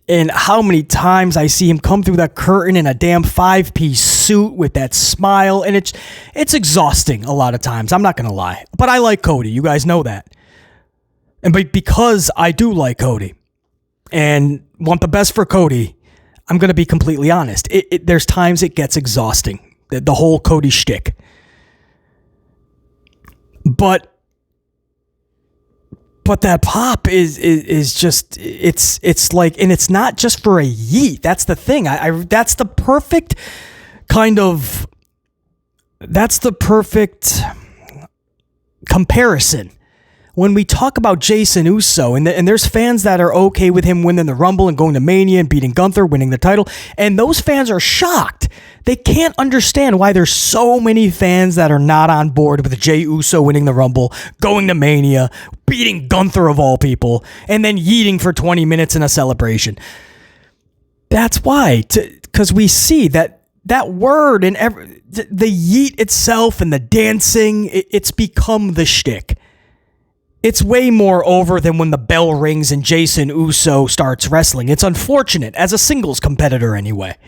And how many times I see him come through that curtain in a damn 5-piece suit with that smile, and it's exhausting a lot of times. I'm not going to lie. But I like Cody. You guys know that. And because I do like Cody and want the best for Cody, I'm going to be completely honest. There's times it gets exhausting, the whole Cody shtick. But that pop is just, it's like, and it's not just for a yeet. That's the thing. That's the perfect comparison. When we talk about Jason Uso, and there's fans that are okay with him winning the Rumble and going to Mania and beating Gunther, winning the title, and those fans are shocked. They can't understand why there's so many fans that are not on board with Jey Uso winning the Rumble, going to Mania, beating Gunther of all people, and then yeeting for 20 minutes in a celebration. That's why, because we see that word and the yeet itself and the dancing, it's become the shtick. It's way more over than when the bell rings and Jason Uso starts wrestling. It's unfortunate, as a singles competitor anyway.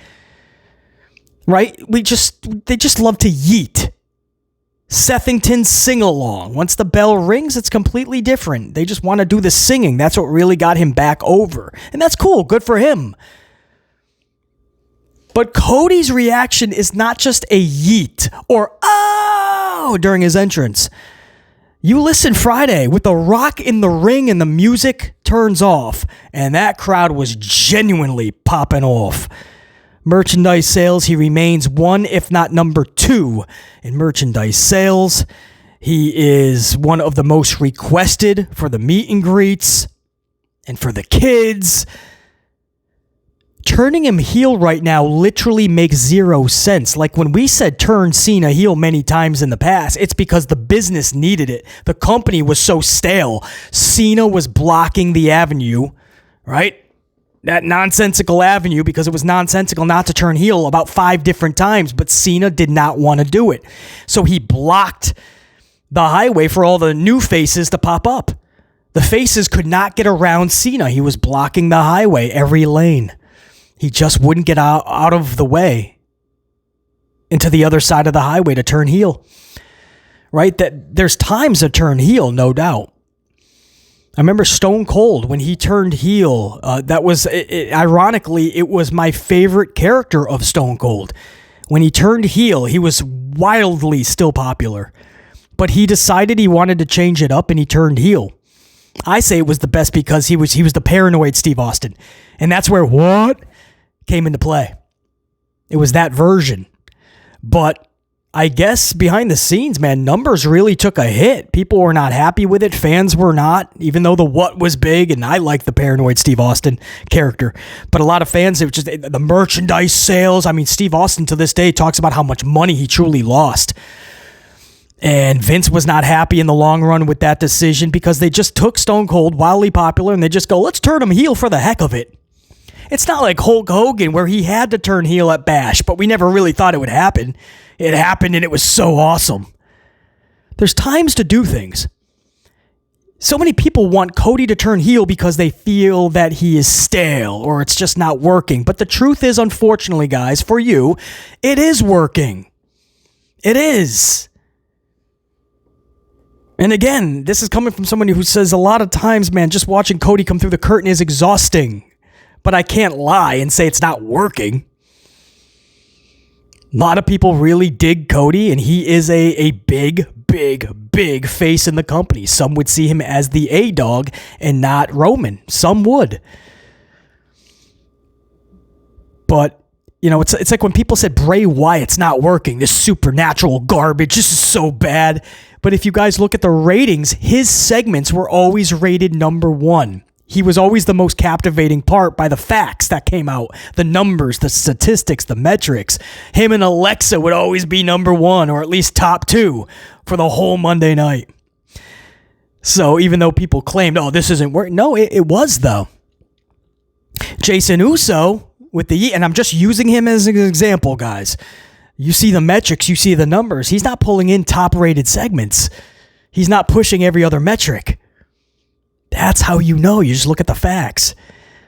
Right? They just love to yeet. Sethington sing-along. Once the bell rings, it's completely different. They just want to do the singing. That's what really got him back over. And that's cool. Good for him. But Cody's reaction is not just a yeet or oh during his entrance. You listen Friday with the Rock in the ring and the music turns off, and that crowd was genuinely popping off. Merchandise sales, he remains one, if not number 2 in merchandise sales. He is one of the most requested for the meet and greets and for the kids. Turning him heel right now literally makes zero sense. Like when we said turn Cena heel many times in the past, it's because the business needed it. The company was so stale. Cena was blocking the avenue, right? That nonsensical avenue, because it was nonsensical not to turn heel about 5 different times, but Cena did not want to do it. So he blocked the highway for all the new faces to pop up. The faces could not get around Cena. He was blocking the highway, every lane. He just wouldn't get out of the way into the other side of the highway to turn heel. Right? That there's times to turn heel, no doubt. I remember Stone Cold when he turned heel. That was, ironically, it was my favorite character of Stone Cold. When he turned heel, he was wildly still popular. But he decided he wanted to change it up and he turned heel. I say it was the best because he was the paranoid Steve Austin. And that's where what came into play. It was that version. But I guess behind the scenes, man, numbers really took a hit. People were not happy with it. Fans were not, even though the what was big, and I like the paranoid Steve Austin character. But a lot of fans, it was just the merchandise sales. I mean, Steve Austin to this day talks about how much money he truly lost. And Vince was not happy in the long run with that decision because they just took Stone Cold, wildly popular, and they just go, let's turn him heel for the heck of it. It's not like Hulk Hogan where he had to turn heel at Bash, but we never really thought it would happen. It happened and it was so awesome. There's times to do things. So many people want Cody to turn heel because they feel that he is stale or it's just not working. But the truth is, unfortunately, guys, for you, it is working. It is. And again, this is coming from somebody who says a lot of times, man, just watching Cody come through the curtain is exhausting. But I can't lie and say it's not working. A lot of people really dig Cody, and he is a big face in the company. Some would see him as the A-dog and not Roman. Some would. But, you know, it's like when people said Bray Wyatt's not working. This supernatural garbage. This is so bad. But if you guys look at the ratings, his segments were always rated number 1. He was always the most captivating part by the facts that came out, the numbers, the statistics, the metrics. Him and Alexa would always be number 1 or at least top 2 for the whole Monday night. So even though people claimed, oh, this isn't working, no, it was though. Jason Uso with and I'm just using him as an example, guys. You see the metrics, you see the numbers. He's not pulling in top-rated segments. He's not pushing every other metric. That's how you know. You just look at the facts.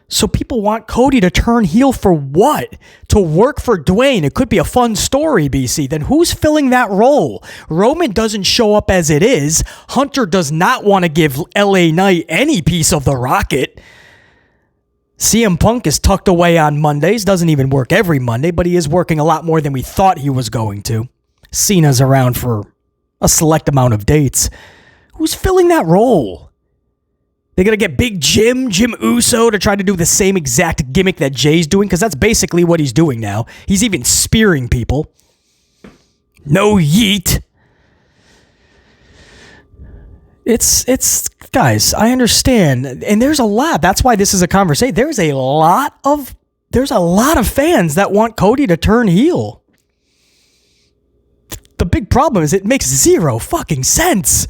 So people want Cody to turn heel for what? To work for Dwayne. It could be a fun story, BC. Then who's filling that role? Roman doesn't show up as it is. Hunter does not want to give LA Knight any piece of the rocket. CM Punk is tucked away on Mondays. Doesn't even work every Monday, but he is working a lot more than we thought he was going to. Cena's around for a select amount of dates. Who's filling that role? They're going to get Big Jim Uso, to try to do the same exact gimmick that Jay's doing, because that's basically what he's doing now. He's even spearing people. No yeet. It's guys, I understand. And there's a lot. That's why this is a conversation. There's a lot of fans that want Cody to turn heel. The big problem is it makes zero fucking sense.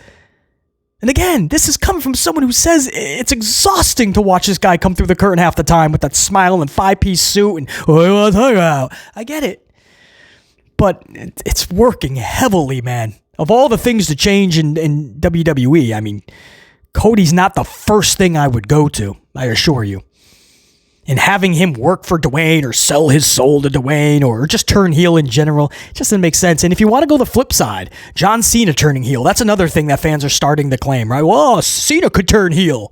And again, this is coming from someone who says it's exhausting to watch this guy come through the curtain half the time with that smile and 5-piece suit and what do you want to talk about? I get it. But it's working heavily, man. Of all the things to change in WWE, I mean, Cody's not the first thing I would go to, I assure you. And having him work for Dwayne or sell his soul to Dwayne or just turn heel in general, it just doesn't make sense. And if you want to go the flip side, John Cena turning heel, that's another thing that fans are starting to claim, right? Well, Cena could turn heel.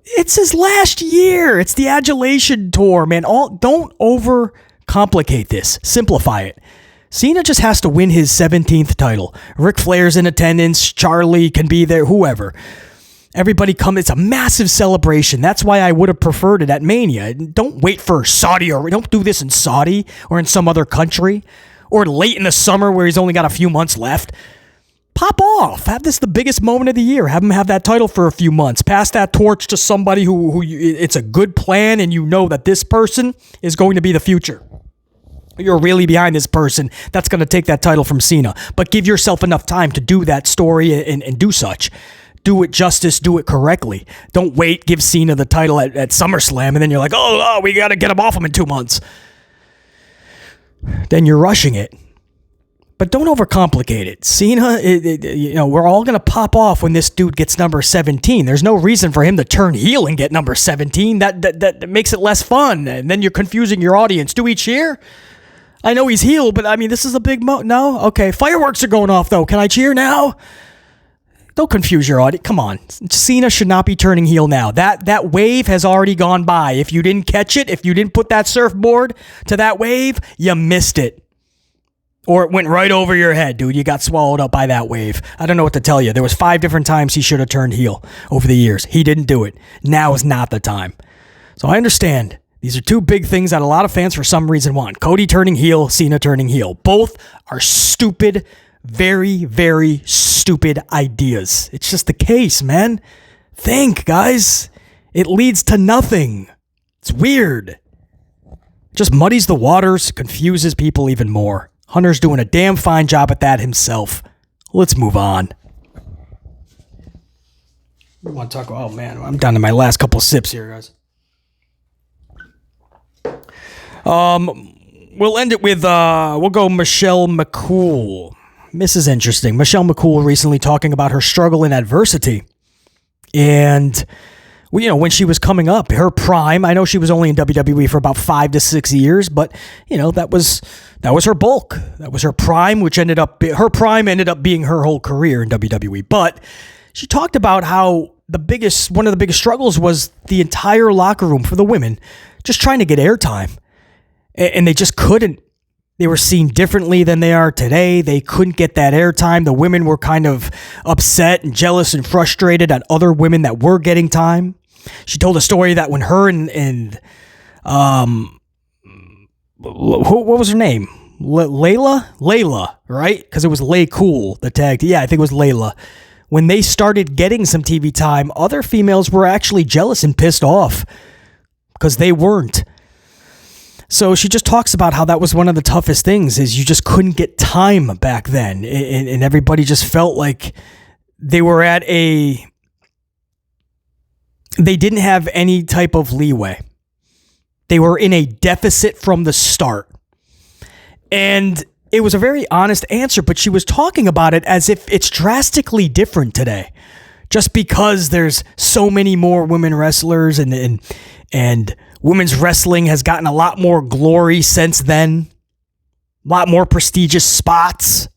It's his last year. It's the adulation tour, man. Don't overcomplicate this. Simplify it. Cena just has to win his 17th title. Ric Flair's in attendance. Charlie can be there, whoever. Everybody come. It's a massive celebration. That's why I would have preferred it at Mania. Don't wait for Saudi, or don't do this in Saudi or in some other country or late in the summer where he's only got a few months left. Pop off. Have this the biggest moment of the year. Have him have that title for a few months. Pass that torch to somebody who it's a good plan and you know that this person is going to be the future. You're really behind this person that's going to take that title from Cena. But give yourself enough time to do that story and do such. Do it justice, do it correctly. Don't wait, give Cena the title at SummerSlam, and then you're like, oh, we got to get him off him in 2 months. Then you're rushing it. But don't overcomplicate it. Cena, we're all going to pop off when this dude gets number 17. There's no reason for him to turn heel and get number 17. That makes it less fun, and then you're confusing your audience. Do we cheer? I know he's heel, but I mean, this is a big no? Okay, fireworks are going off, though. Can I cheer now? Don't confuse your audience. Come on. Cena should not be turning heel now. That wave has already gone by. If you didn't catch it, if you didn't put that surfboard to that wave, you missed it. Or it went right over your head, dude. You got swallowed up by that wave. I don't know what to tell you. There was 5 different times he should have turned heel over the years. He didn't do it. Now is not the time. So I understand. These are 2 big things that a lot of fans for some reason want. Cody turning heel, Cena turning heel. Both are stupid, very, very stupid ideas. It's just the case, man. Think, guys. It leads to nothing. It's weird. Just muddies the waters, confuses people even more. Hunter's doing a damn fine job at that himself. Let's move on. I want to talk about, oh man, I'm down to my last couple sips here, guys. We'll end it with, we'll go Michelle McCool. This is interesting. Michelle McCool recently talking about her struggle in adversity. And, when she was coming up, her prime, I know she was only in WWE for about 5 to 6 years, but, that was her bulk. That was her prime, which ended up being her whole career in WWE. But she talked about how one of the biggest struggles was the entire locker room for the women just trying to get airtime. And they just couldn't. They were seen differently than they are today. They couldn't get that airtime. The women were kind of upset and jealous and frustrated at other women that were getting time. She told a story that when her and what was her name? Layla, right? Because it was Lay Cool, the tag. Yeah, I think it was Layla. When they started getting some TV time, other females were actually jealous and pissed off because they weren't. So she just talks about how that was one of the toughest things is you just couldn't get time back then. And everybody just felt like they were they didn't have any type of leeway. They were in a deficit from the start. And it was a very honest answer, but she was talking about it as if it's drastically different today. Just because there's so many more women wrestlers and And women's wrestling has gotten a lot more glory since then. A lot more prestigious spots.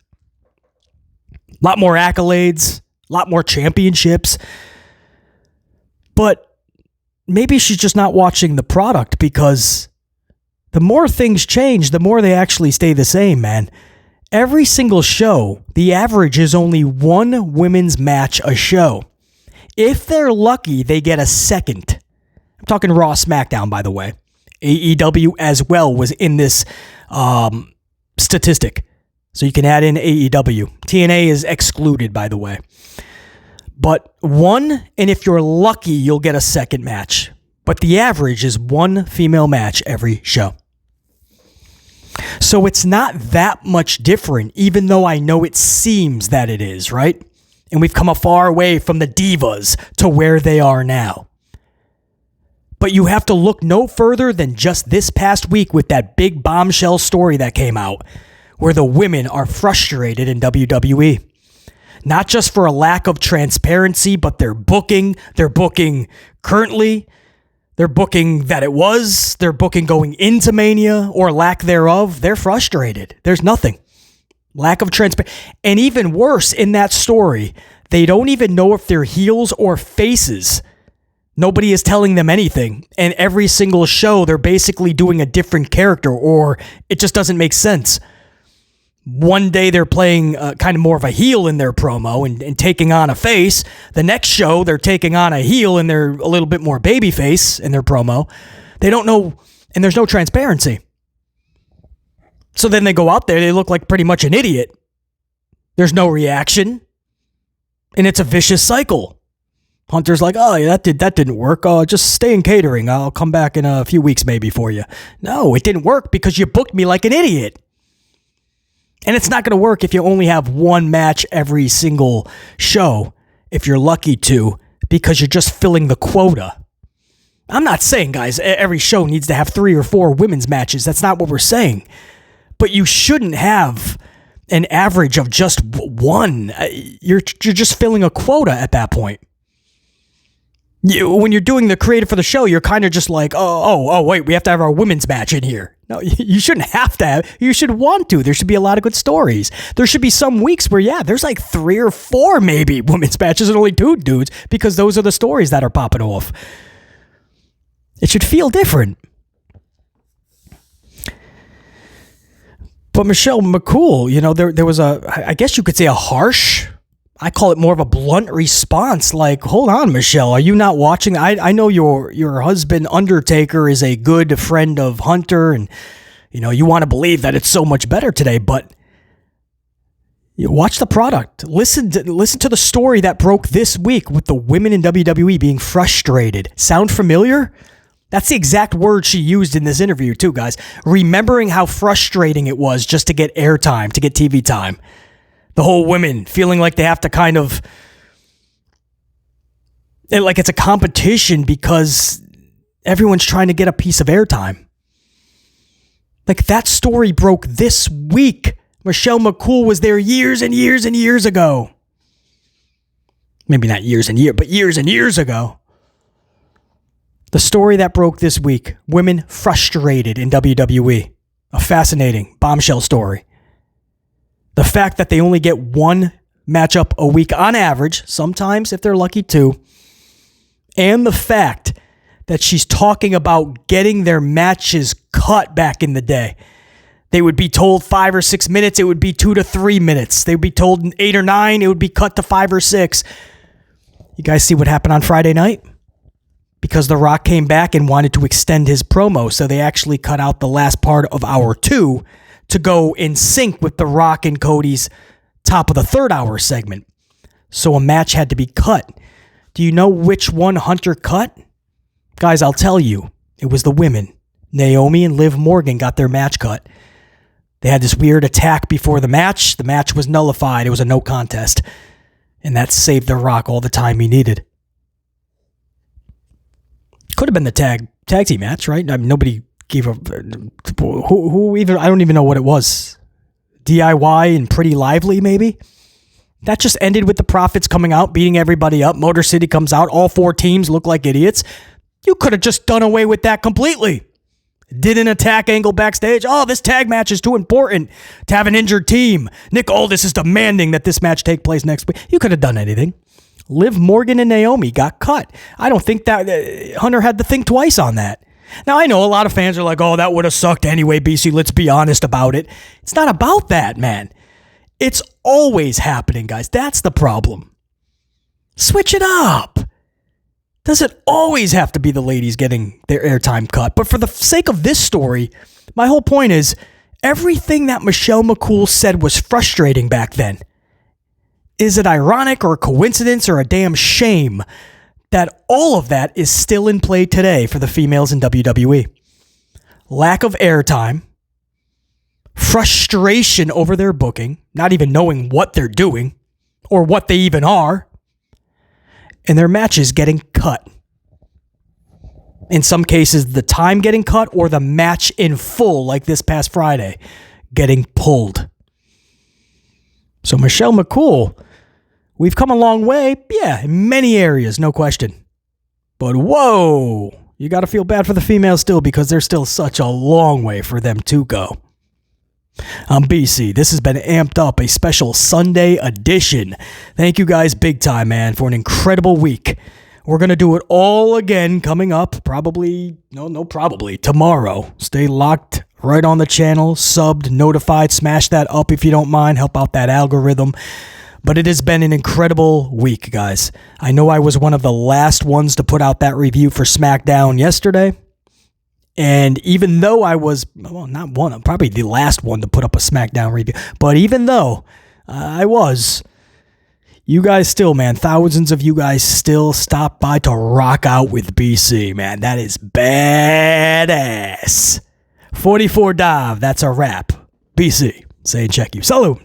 A lot more accolades. A lot more championships. But maybe she's just not watching the product, because the more things change, the more they actually stay the same, man. Every single show, the average is only one women's match a show. If they're lucky, they get a second. I'm talking Raw, SmackDown, by the way. AEW as well was in this statistic. So you can add in AEW. TNA is excluded, by the way. But one, and if you're lucky, you'll get a second match. But the average is one female match every show. So it's not that much different, even though I know it seems that it is, right? And we've come a far way from the divas to where they are now. But you have to look no further than just this past week with that big bombshell story that came out, where the women are frustrated in WWE. Not just for a lack of transparency, but their booking currently, their booking that it was, their booking going into Mania, or lack thereof. They're frustrated. There's nothing. Lack of transparency. And even worse, in that story, they don't even know if they're heels or faces. Nobody is telling them anything. And every single show, they're basically doing a different character, or it just doesn't make sense. One day they're playing kind of more of a heel in their promo and taking on a face. The next show, they're taking on a heel and they're a little bit more babyface in their promo. They don't know, and there's no transparency. So then they go out there, they look like pretty much an idiot. There's no reaction. And it's a vicious cycle. Hunter's like, oh, yeah, that didn't work. Oh, just stay in catering. I'll come back in a few weeks maybe for you. No, it didn't work because you booked me like an idiot. And it's not going to work if you only have one match every single show, if you're lucky to, because you're just filling the quota. I'm not saying, guys, every show needs to have 3 or 4 women's matches. That's not what we're saying. But you shouldn't have an average of just one. You're just filling a quota at that point. When you're doing the creative for the show, you're kind of just like, oh, wait, we have to have our women's match in here. No, you shouldn't have to have. You should want to. There should be a lot of good stories. There should be some weeks where, yeah, there's like 3 or 4 maybe women's matches and only 2 dudes, because those are the stories that are popping off. It should feel different. But Michelle McCool, there was I guess you could say a harsh, I call it more of a blunt response. Like, hold on, Michelle, are you not watching? I know your husband, Undertaker, is a good friend of Hunter, and, you want to believe that it's so much better today, but you watch the product. Listen to the story that broke this week with the women in WWE being frustrated. Sound familiar? That's the exact word she used in this interview too, guys. Remembering how frustrating it was just to get airtime, to get TV time. The whole women feeling like they have to kind of, like it's a competition because everyone's trying to get a piece of airtime. Like, that story broke this week. Michelle McCool was there years and years and years ago. Maybe not years and years, but years and years ago. The story that broke this week, women frustrated in WWE. A fascinating bombshell story. The fact that they only get one matchup a week on average, sometimes if they're lucky 2, and the fact that she's talking about getting their matches cut back in the day. They would be told 5 or 6 minutes, it would be 2 to 3 minutes. They would be told 8 or 9, it would be cut to 5 or 6. You guys see what happened on Friday night? Because The Rock came back and wanted to extend his promo, so they actually cut out the last part of hour 2 to go in sync with The Rock and Cody's top of the 3rd hour segment. So a match had to be cut. Do you know which one Hunter cut? Guys, I'll tell you. It was the women. Naomi and Liv Morgan got their match cut. They had this weird attack before the match. The match was nullified. It was a no contest. And that saved The Rock all the time he needed. Could have been the tag team match, right? I mean, nobody gave a... Who even... I don't even know what it was. DIY and Pretty Lively, maybe? That just ended with the Profits coming out, beating everybody up. Motor City comes out. All 4 teams look like idiots. You could have just done away with that completely. Did an attack angle backstage. Oh, this tag match is too important to have an injured team. Nick Aldis is demanding that this match take place next week. You could have done anything. Liv Morgan and Naomi got cut. I don't think that Hunter had to think twice on that. Now, I know a lot of fans are like, oh, that would have sucked anyway, BC. Let's be honest about it. It's not about that, man. It's always happening, guys. That's the problem. Switch it up. Does it always have to be the ladies getting their airtime cut? But for the sake of this story, my whole point is everything that Michelle McCool said was frustrating back then. Is it ironic or a coincidence or a damn shame that all of that is still in play today for the females in WWE? Lack of airtime, frustration over their booking, not even knowing what they're doing or what they even are, and their matches getting cut. In some cases, the time getting cut or the match in full, like this past Friday, getting pulled. So Michelle McCool, we've come a long way. Yeah, in many areas, no question. But whoa, you got to feel bad for the females still because there's still such a long way for them to go. I'm BC. This has been Amped Up, a special Sunday edition. Thank you guys big time, man, for an incredible week. We're going to do it all again coming up probably tomorrow. Stay locked right on the channel, subbed, notified, smash that up if you don't mind, help out that algorithm. But it has been an incredible week, guys. I know I was one of the last ones to put out that review for SmackDown yesterday. And even though I was, well, not one, probably the last one to put up a SmackDown review, but even though I was, you guys still, man, thousands of you guys still stopped by to rock out with BC, man. That is badass. 44 Dive, that's a wrap. BC, saying check you. Salute.